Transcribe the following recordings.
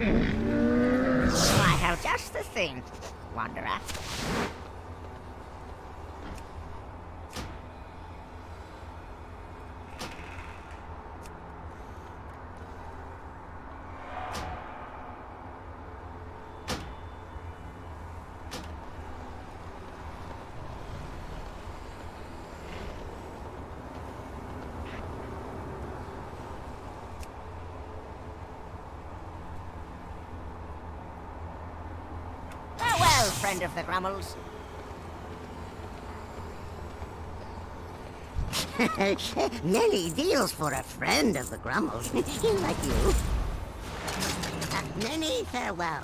I have just the thing, Wanderer. Farewell, friend of the Grummles. Nelly deals for a friend of the Grummles. Like you. Many farewell.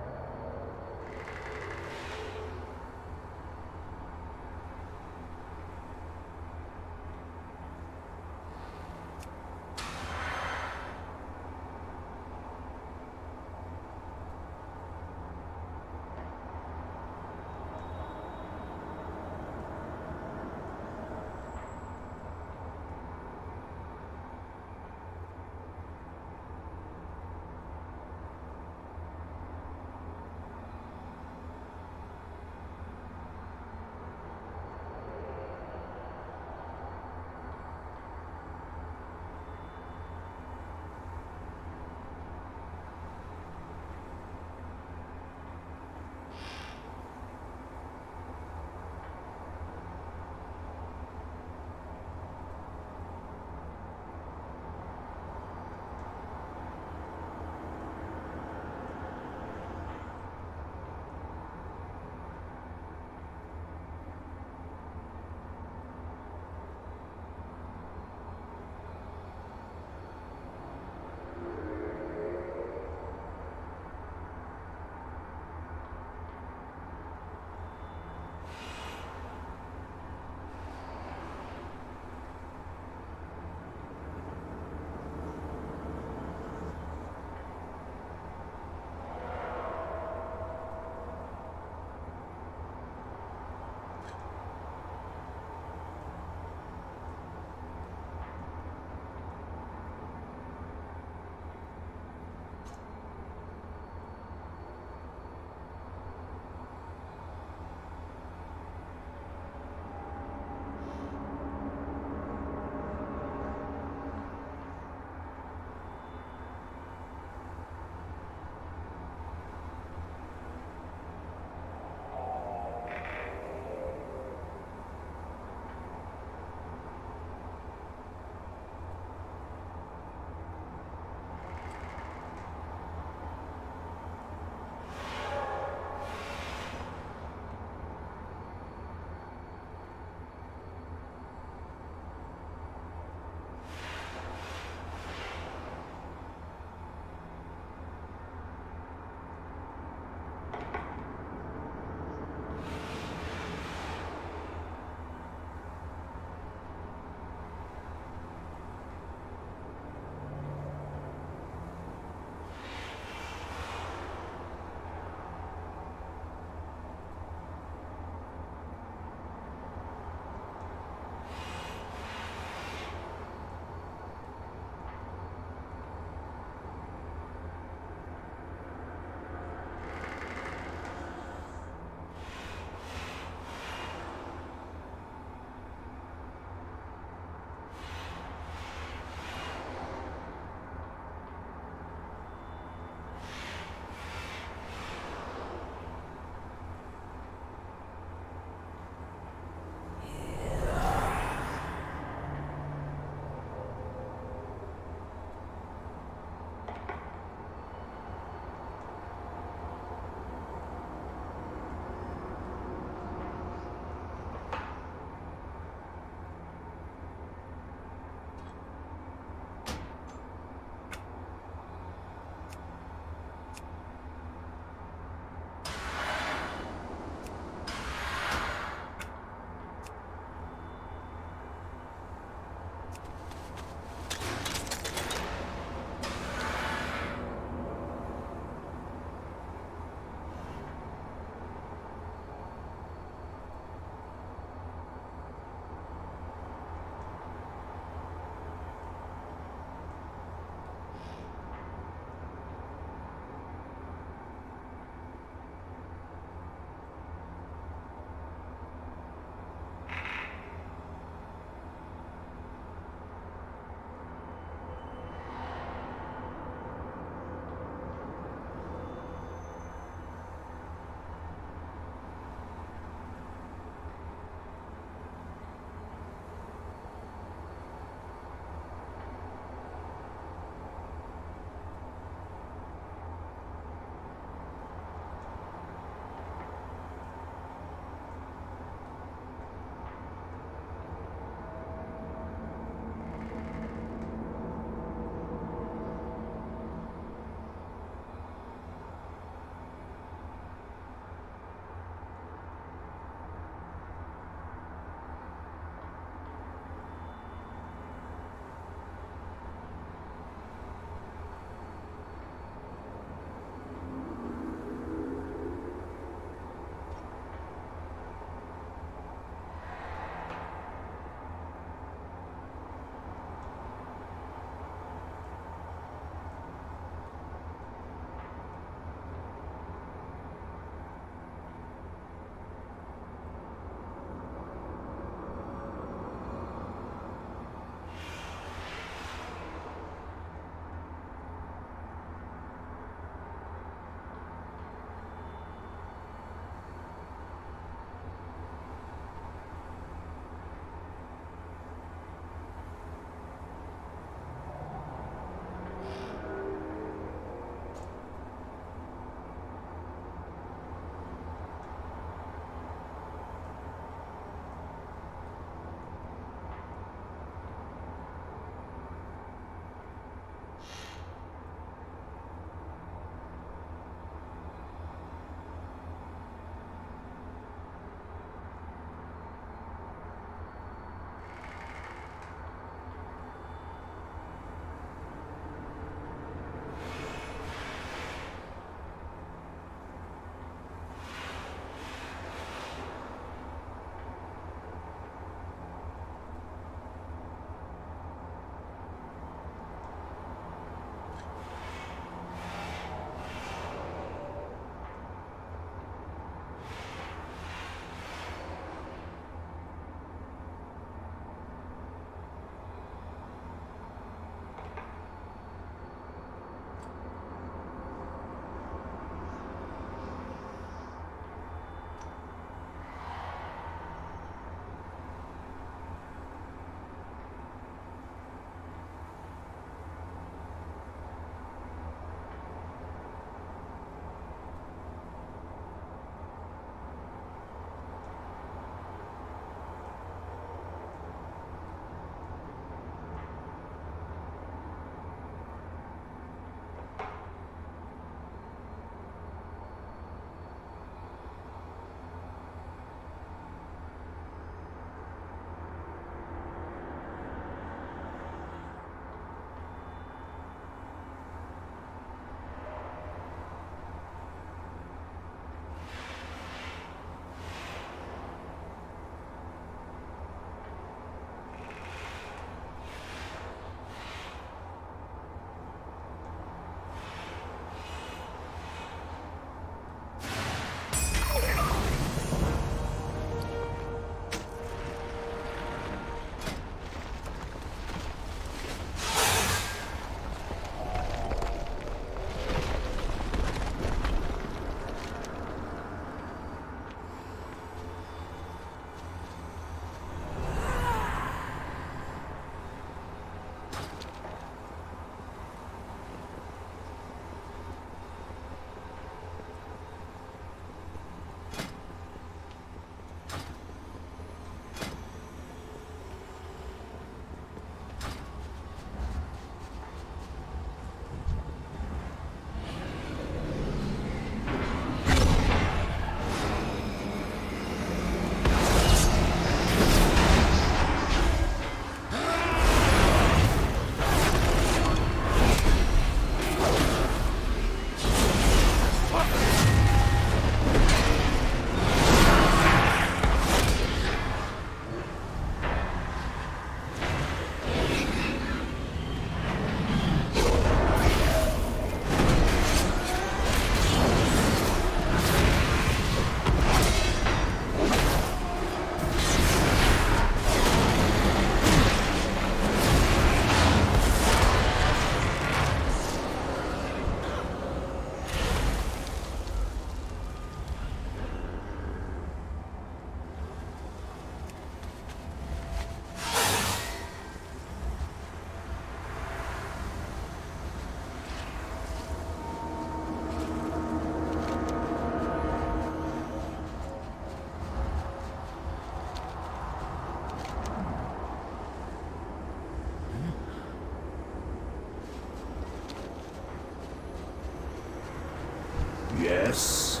Yes.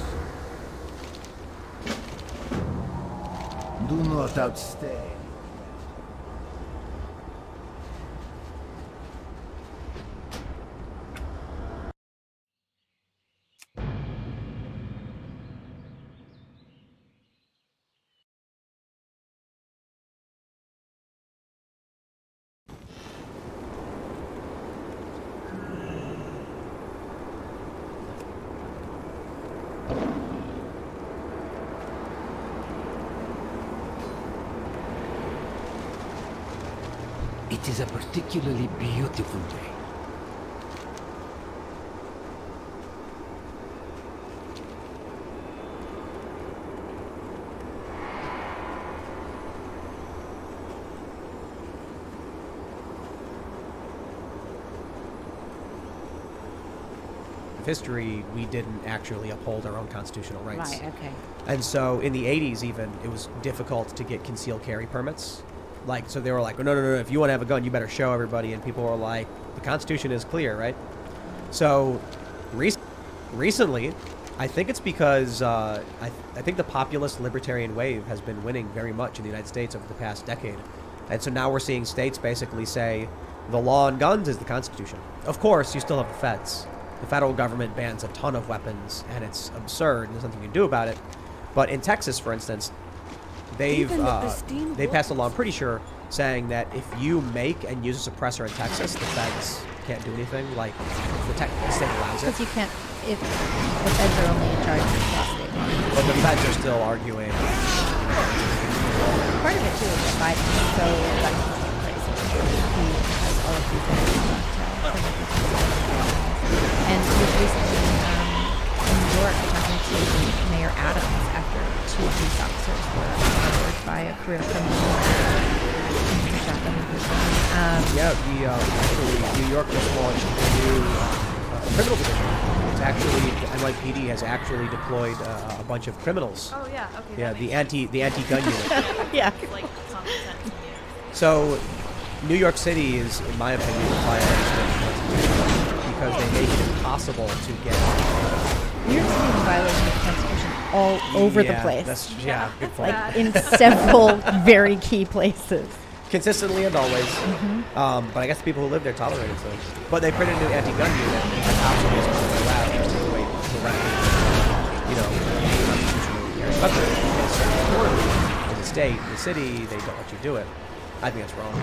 Do not outstay. It is a particularly beautiful day. Of history, we didn't actually uphold our own constitutional rights. Right, okay. And so in the 80s even, it was difficult to get concealed carry permits. Like, so they were like, oh, no, if you want to have a gun, you better show everybody. And people were like, the Constitution is clear, right? So recently, I think it's because I think the populist libertarian wave has been winning very much in the United States over the past decade. And so now we're seeing states basically say the law on guns is the Constitution. Of course, you still have the feds. The federal government bans a ton of weapons, and it's absurd, and there's nothing you can do about it. But in Texas, for instance, they passed a law, I'm pretty sure, saying that if you make and use a suppressor in Texas, the feds can't do anything. Like, the state allows it. Because you can't, if the feds are only in charge of the state law. But the feds are still arguing. Part of it, too, is that Biden is so crazy. He has all of these things. And he was recently in New York talking to Mayor Adams after 2 police officers were murdered by a career criminal. He shot them in prison. Actually, New York just launched a new criminal division. It's actually, the NYPD has actually deployed a bunch of criminals. Oh yeah, okay. Yeah, the anti-gun unit. Yeah. like common sense to me. So, New York City is, in my opinion, a violation because they make it impossible to get. New York City is a violation of the Constitution all over the place. Good point. Like in several very key places. Consistently and always. But I guess the people who live there tolerate it. So. But they printed a new anti-gun unit, and the cops are just going to allow to take away the right to, constitutional weapons. In the state, in the city, they don't let you do it. I think that's wrong.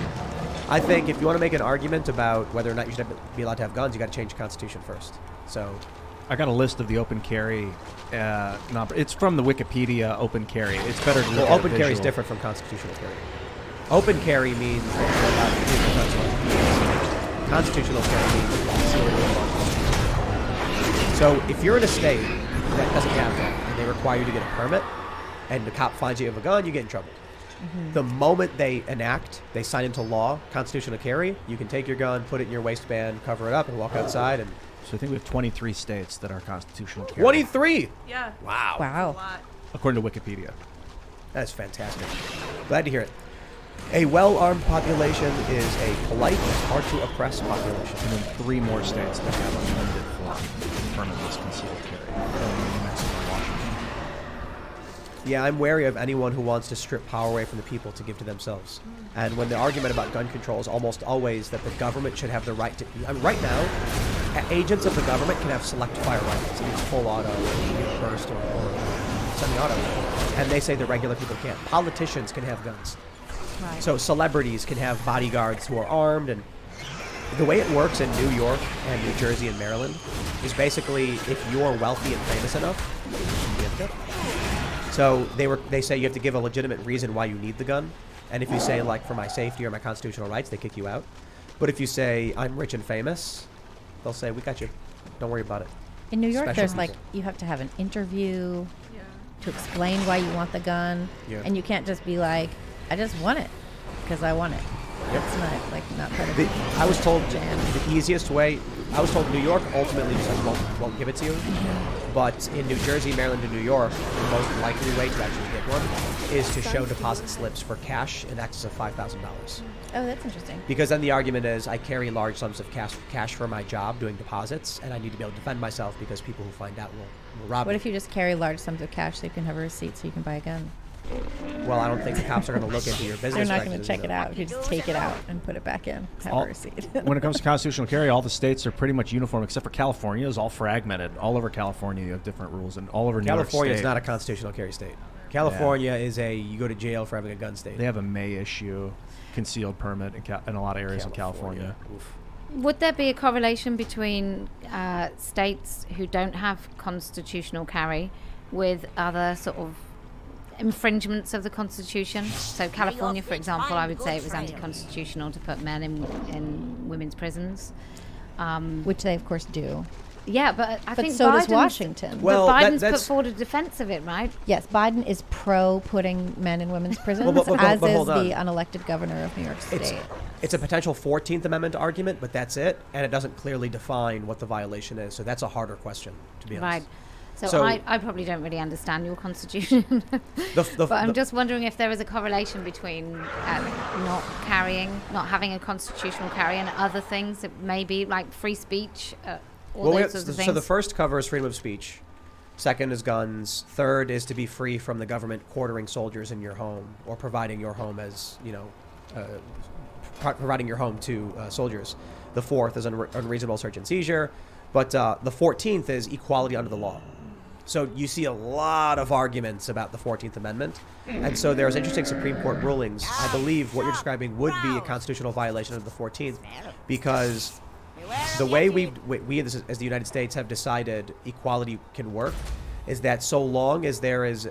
I think if you want to make an argument about whether or not you should be allowed to have guns, you got to change the Constitution first. So, I got a list of the open carry. It's from the Wikipedia open carry. It's better to look at open carry is different from constitutional carry. Open carry means that you're allowed to use guns. Constitutional carry means concealed. So if you're in a state that doesn't have that, and they require you to get a permit, and the cop finds you have a gun, you get in trouble. The moment they sign into law, constitutional carry, you can take your gun, put it in your waistband, cover it up, and walk outside. And so I think we have 23 states that are constitutional carry. 23! Yeah. Wow. A Wow. lot. According to Wikipedia. That's fantastic. Glad to hear it. A well-armed population is a polite and hard-to-oppress population. And then 3 more states that have unlimited form permitless concealed carry. New Mexico and Washington. Yeah, I'm wary of anyone who wants to strip power away from the people to give to themselves. And when the argument about gun control is almost always that the government should have the right to... right now, agents of the government can have select fire rifles. It means full auto, burst, or semi-auto. And they say the regular people can't. Politicians can have guns. Right. So celebrities can have bodyguards who are armed. And the way it works in New York and New Jersey and Maryland is basically if you're wealthy and famous enough, you have a gun. So they say you have to give a legitimate reason why you need the gun. And if you say, like, for my safety or my constitutional rights, they kick you out. But if you say, I'm rich and famous, they'll say, we got you. Don't worry about it. In New York, Special there's people. like, you have to have an interview Yeah. to explain why you want the gun. Yeah. And you can't just be like, I just want it because I want it. Yep. It's not part of the I was told jam. the easiest way, I was told New York ultimately just won't give it to you. But in New Jersey, Maryland, and New York, the most likely way to actually get one is to show deposit slips for cash in excess of $5,000. Oh, that's interesting. Because then the argument is I carry large sums of cash for my job doing deposits, and I need to be able to defend myself because people who find out will rob What me. if you just carry large sums of cash so you can have a receipt so you can buy a gun? Well, I don't think the cops are going to look into your business. They're not going to practices, check it though. out. You just take it out and put it back in. Have All- a receipt. When it comes to constitutional carry, all the states are pretty much uniform, except for California is all fragmented. All over California, you have different rules, and all over New York California is State, not a constitutional carry state. California is you go to jail for having a gun state. they have a May issue concealed permit in a lot of areas of California. Oof. Would there be a correlation between states who don't have constitutional carry with other sort of infringements of the Constitution? So California, for example, I would say it was anti-constitutional to put men in women's prisons. Which they, of course, do. Yeah, but I But think so does Biden's- Washington. Well, but Biden's put that's- forward a defense of it, right? Yes, Biden is pro putting men in women's prisons, but as is hold on. the unelected governor of New York State. It's a potential 14th Amendment argument, but that's it, and it doesn't clearly define what the violation is. So that's a harder question, to be honest. Right. So, So- I probably don't really understand your constitution. But I'm just wondering if there is a correlation between not having a constitutional carry and other things that maybe like free speech, all those sorts of things. So the first covers freedom of speech. Second is guns. Third is to be free from the government quartering soldiers in your home or providing your home as, providing your home to soldiers. The fourth is unreasonable search and seizure. But the 14th is equality under the law. So you see a lot of arguments about the 14th Amendment. And so there's interesting Supreme Court rulings. I believe what you're describing would be a constitutional violation of the 14th because the way we as the United States have decided equality can work is that so long as there is,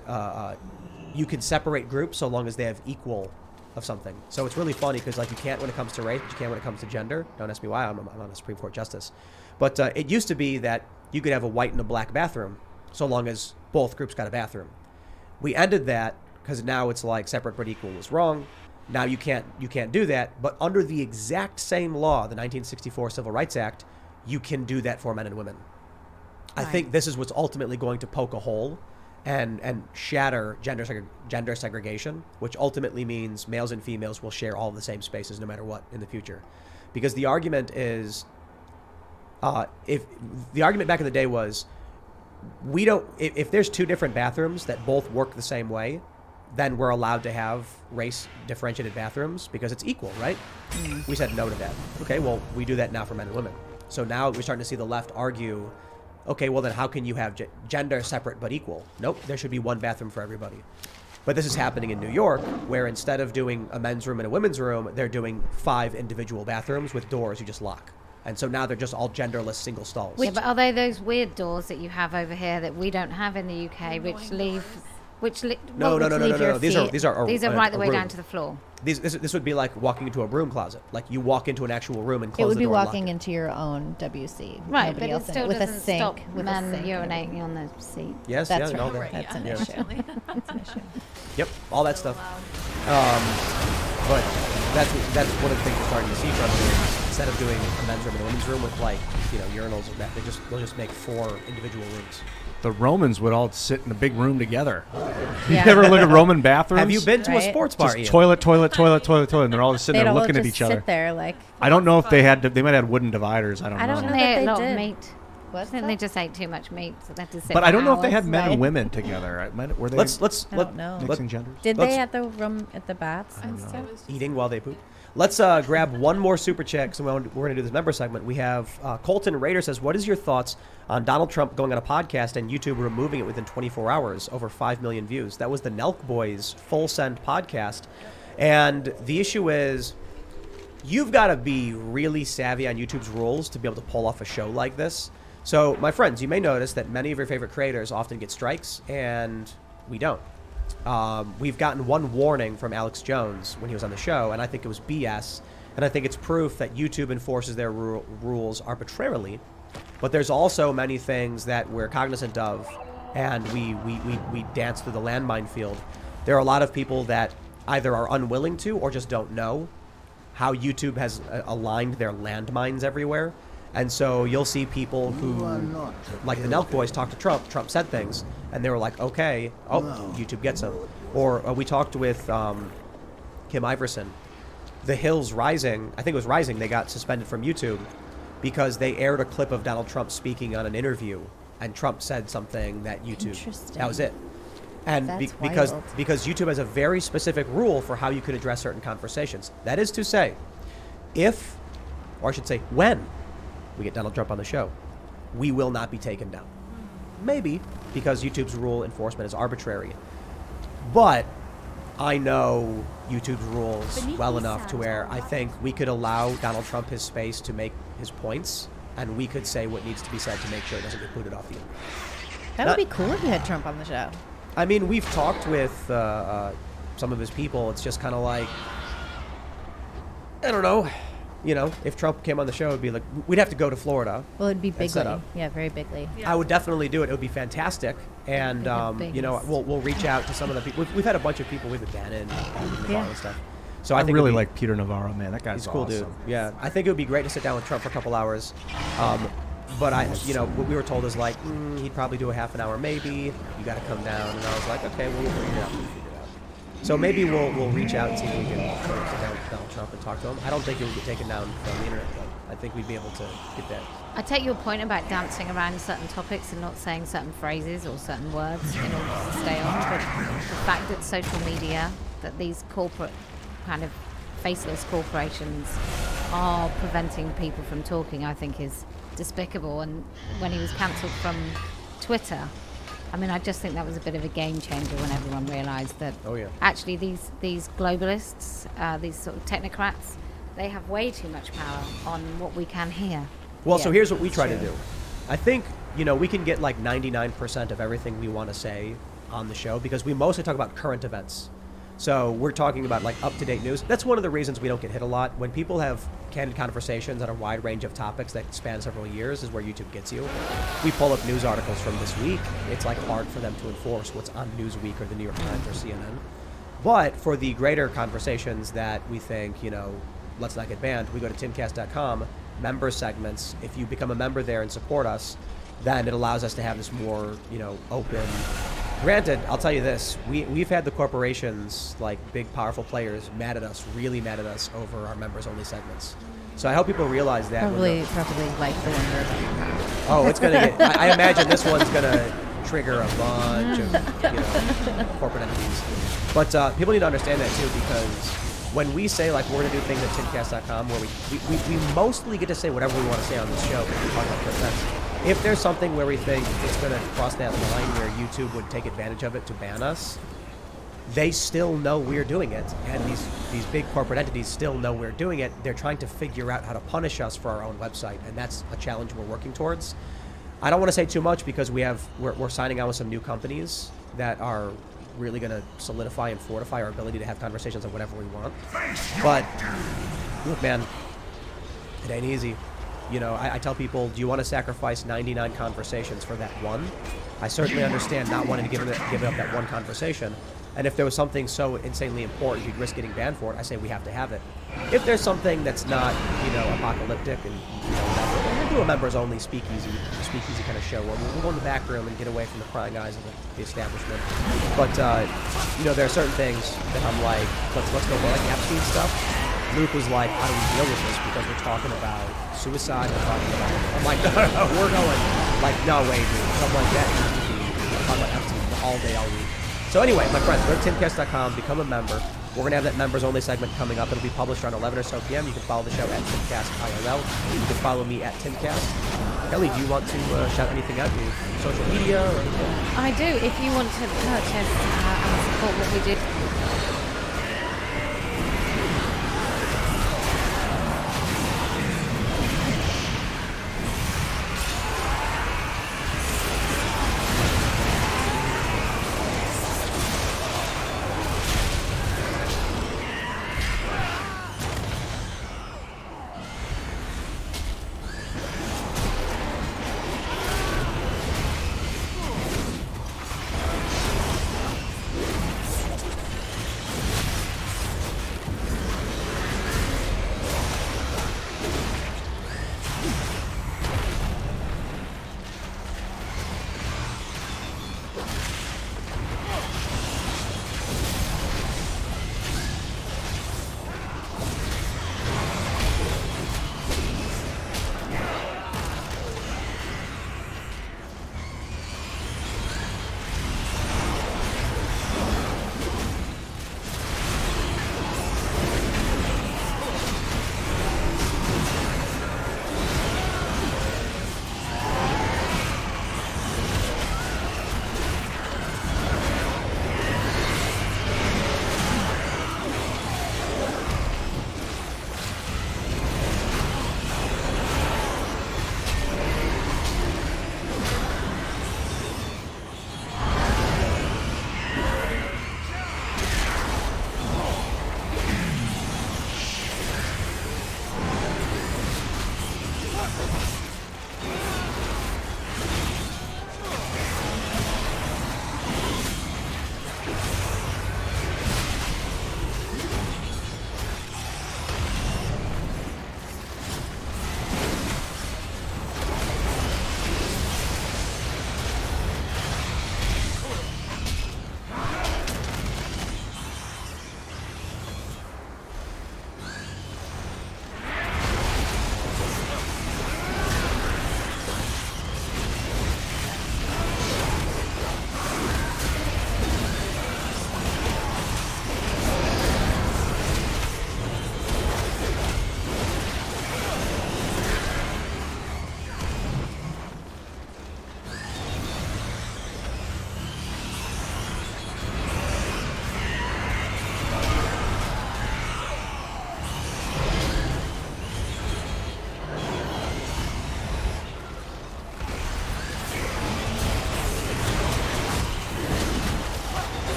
you can separate groups so long as they have equal of something. So it's really funny because like you can't when it comes to race, but you can when it comes to gender. Don't ask me why, I'm not a Supreme Court justice. But it used to be that you could have a white and a black bathroom so long as both groups got a bathroom. We ended that because now it's like separate but equal was wrong. Now you can't do that, but under the exact same law, the 1964 Civil Rights Act, you can do that for men and women. I think this is what's ultimately going to poke a hole and shatter gender segregation, which ultimately means males and females will share all the same spaces no matter what in the future. Because the argument is, if the argument back in the day was, if there's two different bathrooms that both work the same way, then we're allowed to have race differentiated bathrooms because it's equal, right? We said no to that. Okay, well, we do that now for men and women. So now we're starting to see the left argue, okay, well then how can you have gender separate but equal? Nope, there should be one bathroom for everybody. But this is happening in New York, where instead of doing a men's room and a women's room, they're doing 5 individual bathrooms with doors you just lock. And so now they're just all genderless single stalls. Yeah, but are they those weird doors that you have over here that we don't have in the UK, No. These are right the way room. down to the floor. This would be like walking into a broom closet. Like you walk into an actual room and close It would the be door and lock walking it. into your own WC. Right, Nobody but it else in still with a doesn't sink. stop With men a sink. urinating on the seat. Yes, That's yeah, right. all that. That's an Yeah. issue. That's an issue. Yep, all that stuff. But that's one of the things we're starting to see from it. Instead of doing a men's room and a women's room with urinals and that, they'll just make 4 individual rooms. The Romans would all sit in a big room together. Yeah. You ever look at Roman bathrooms? Have you been to a Right. sports bar? Just Ian? toilet, and they're all just sitting They'd there all looking at just each other. sit there like. I don't know if they might have wooden dividers. I don't I know. don't know. They that ate a they lot did. of meat. I What's think that? they just ate too much meat, so they had to sit But for I don't know if they hours. had men Right. and women together. Were they Let's I don't know. mixing genders? Did let's- they at the room at the baths and stuff? eating while they poop. Let's grab one more super chat because we're going to do this member segment. We have Colton Raider says, what is your thoughts on Donald Trump going on a podcast and YouTube removing it within 24 hours, over 5 million views? That was the Nelk Boys Full Send podcast. And the issue is you've got to be really savvy on YouTube's rules to be able to pull off a show like this. So, my friends, you may notice that many of your favorite creators often get strikes, and we don't. We've gotten one warning from Alex Jones when he was on the show, and I think it was BS. And I think it's proof that YouTube enforces their rules arbitrarily. But there's also many things that we're cognizant of, and we dance through the landmine field. There are a lot of people that either are unwilling to or just don't know how YouTube has aligned their landmines everywhere. And so you'll see people who, like the Nelk boys, talk to Trump. Trump said things, and they were like, okay, YouTube gets them. Or we talked with Kim Iverson. The Hills Rising, I think it was Rising, they got suspended from YouTube because they aired a clip of Donald Trump speaking on an interview, and Trump said something that YouTube, Interesting. that was it. And That's because wild. YouTube has a very specific rule for how you can address certain conversations. That is to say, if, or I should say, when we get Donald Trump on the show, we will not be taken down. Maybe because YouTube's rule enforcement is arbitrary. But I know YouTube's rules well enough to where I think we could allow Donald Trump his space to make his points, and we could say what needs to be said to make sure it doesn't get booted off the internet. That would be cool if you had Trump on the show. I mean, we've talked with some of his people. It's just kind of like, I don't know. You know, if Trump came on the show, it'd be like, we'd have to go to Florida. Well, it'd be and set bigly. up. Yeah, very bigly. Yeah. I would definitely do it. It would be fantastic. And, you know, we'll reach out to some of the people. We've had a bunch of people. We've had Bannon and Yeah. and stuff. So I I think really it'd be- like Peter Navarro, man. That guy's He's a cool awesome. dude. Yeah, I think it would be great to sit down with Trump for a couple hours. But what we were told is like, he'd probably do a half an hour, maybe. You got to come down, and I was like, okay, we'll figure it out. So maybe we'll reach out and see if we can sit down with Donald Trump and talk to him. I don't think it would get taken down from the internet, though. I think we'd be able to get that. I take your point about dancing around certain topics and not saying certain phrases or certain words in order to stay on, but the fact that social media, that these corporate kind of faceless corporations are preventing people from talking, I think is despicable. And when he was cancelled from Twitter, I mean, I just think that was a bit of a game changer when everyone realised that Oh, yeah. actually these globalists, these sort of technocrats, they have way too much power on what we can hear. Well, so Yeah, here's what we that's try to true. do. I think, we can get like 99% of everything we want to say on the show because we mostly talk about current events. So we're talking about like up-to-date news. That's one of the reasons we don't get hit a lot. When people have candid conversations on a wide range of topics that span several years is where YouTube gets you. We pull up news articles from this week. It's like hard for them to enforce what's on Newsweek or the New York Times or CNN. But for the greater conversations that we think, let's not get banned, we go to timcast.com, member segments. If you become a member there and support us, then it allows us to have this more, open. Granted, I'll tell you this, we've had the corporations, like big powerful players, really mad at us over our members only segments. So I hope people realize that. Probably like the one you're about to have. Oh, it's gonna get, I imagine this one's gonna trigger a bunch of, corporate entities. But people need to understand that too, because when we say like we're gonna do things at timcast.com where we mostly get to say whatever we want to say on this show because we talk about current events. If there's something where we think it's going to cross that line where YouTube would take advantage of it to ban us, they still know we're doing it, and these big corporate entities still know we're doing it. They're trying to figure out how to punish us for our own website, and that's a challenge we're working towards. I don't want to say too much because we're signing on with some new companies that are really going to solidify and fortify our ability to have conversations on whatever we want. But look, man, it ain't easy. I tell people, do you want to sacrifice 99 conversations for that one? I certainly understand not wanting to give up that one conversation. And if there was something so insanely important you'd risk getting banned for it, I say we have to have it. If there's something that's not, apocalyptic and, we'll do a members-only speakeasy kind of show where we'll go in the back room and get away from the prying eyes of the establishment. But, there are certain things that I'm like, let's go for, like Epstein stuff. Luke was like, how do we deal with this? Because we're talking about suicide, we're talking about, I'm like, no, we're going, like, no way, dude. Something like that. We're talking about Epstein all day, all week. So anyway, my friends, go to timcast.com, become a member. We're going to have that members only segment coming up. It'll be published around 11 or so p.m. You can follow the show at Timcast IRL. You can follow me at Timcast. Kelly, do you want to shout anything out? Your social media or anything? I do. If you want to purchase and support what we did.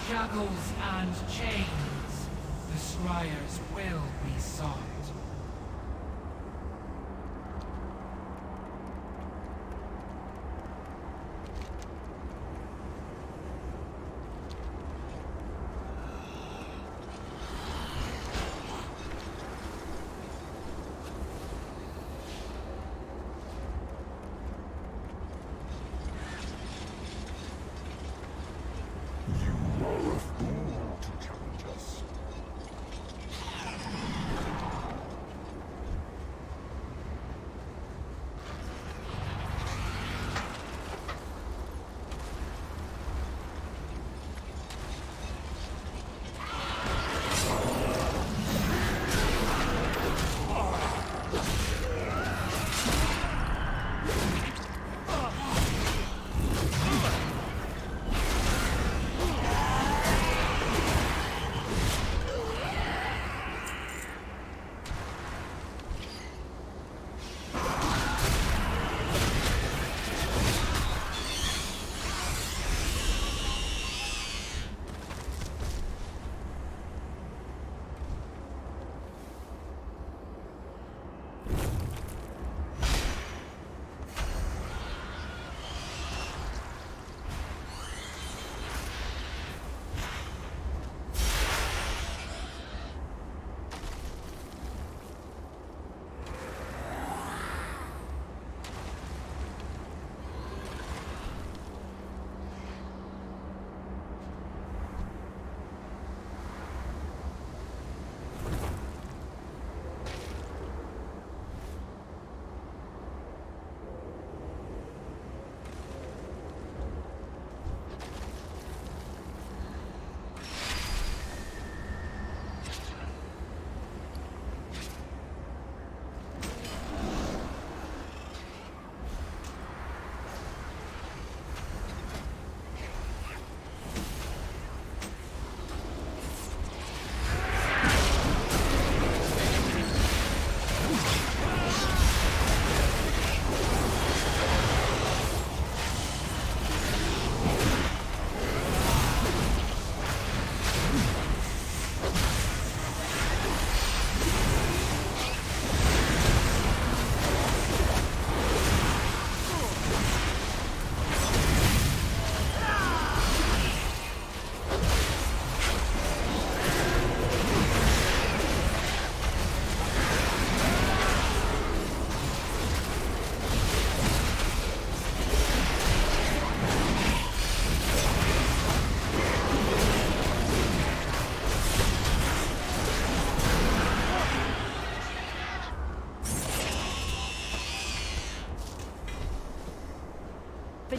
Shackles and chains. The scryers will be sought.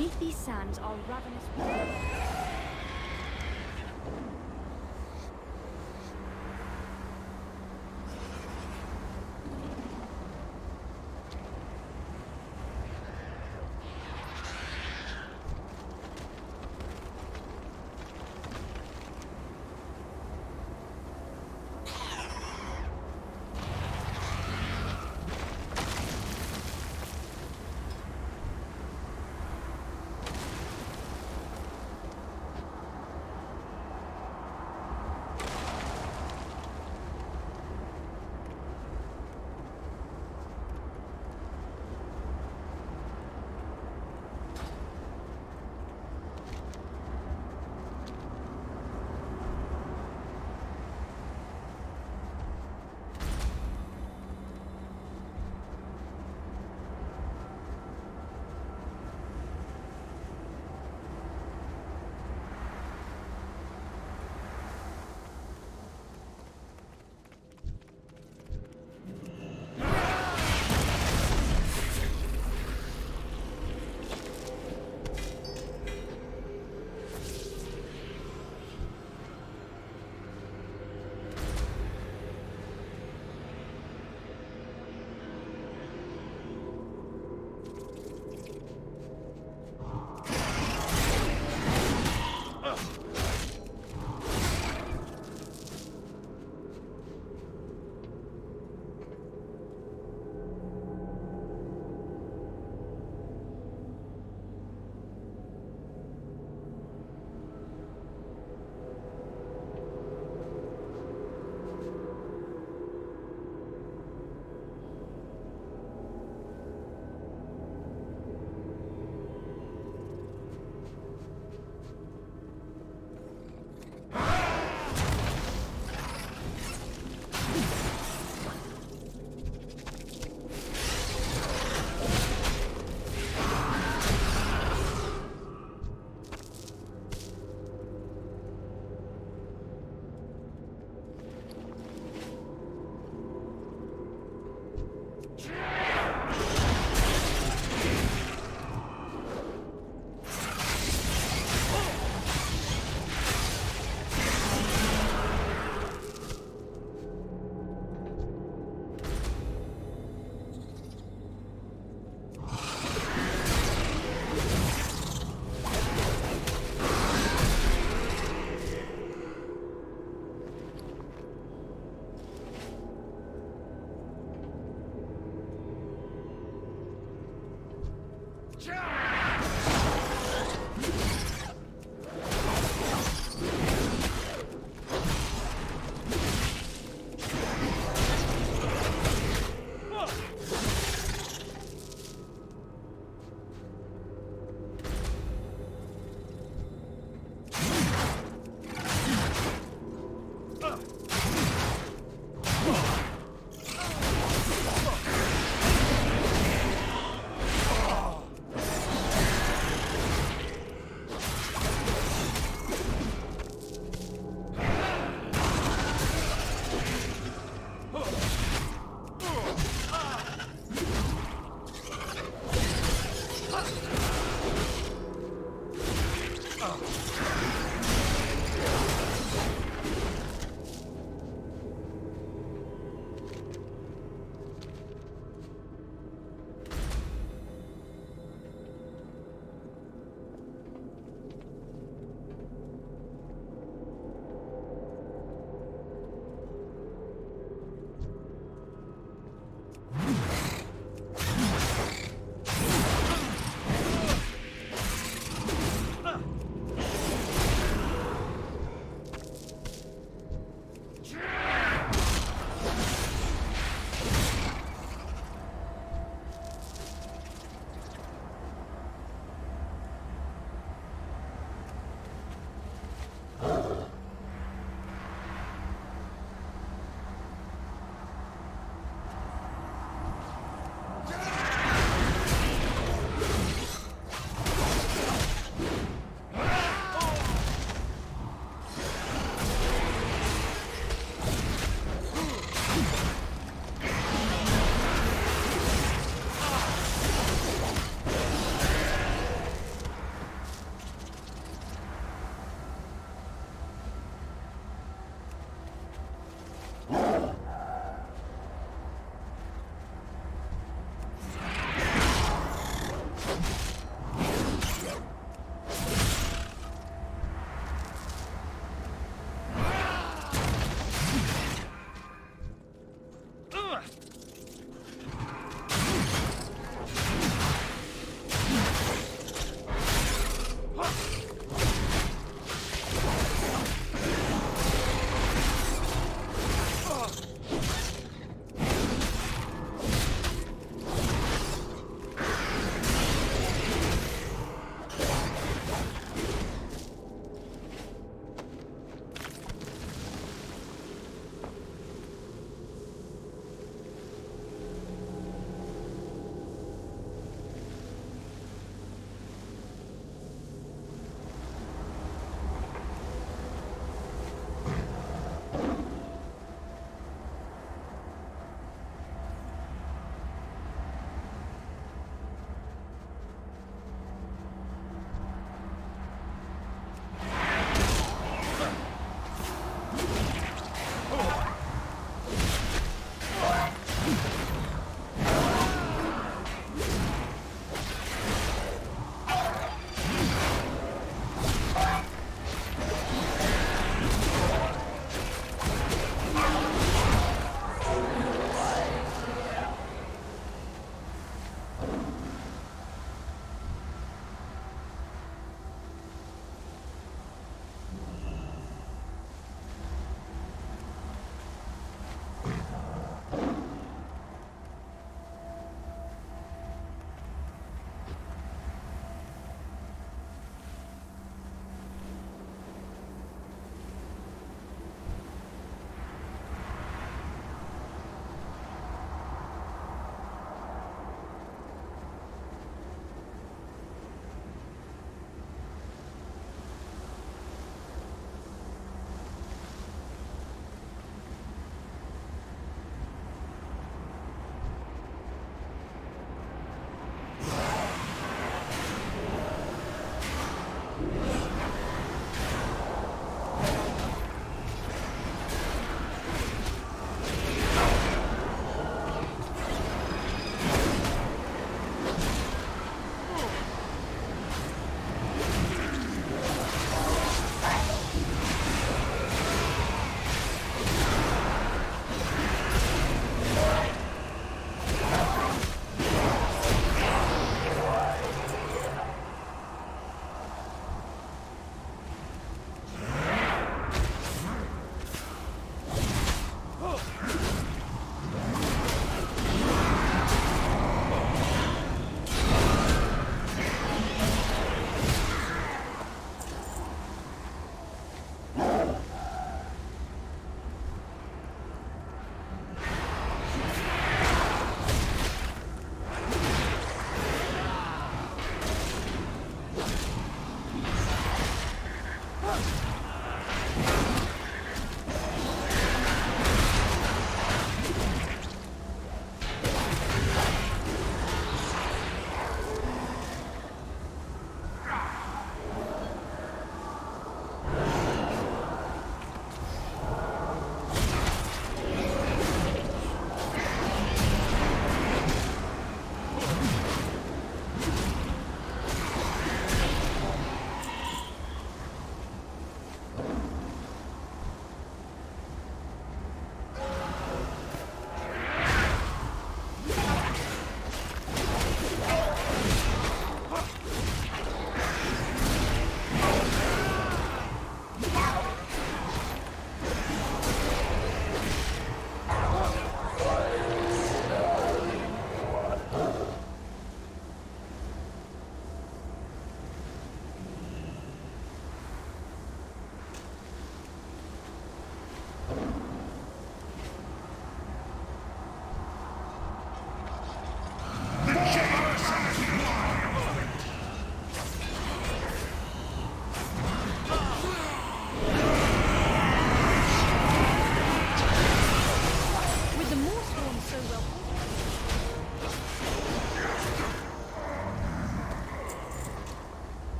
Beneath these sands are ravenous.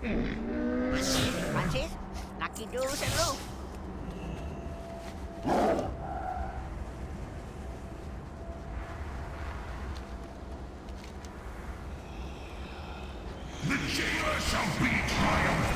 Francis, lucky doors and roof. The jailer shall be triumphant.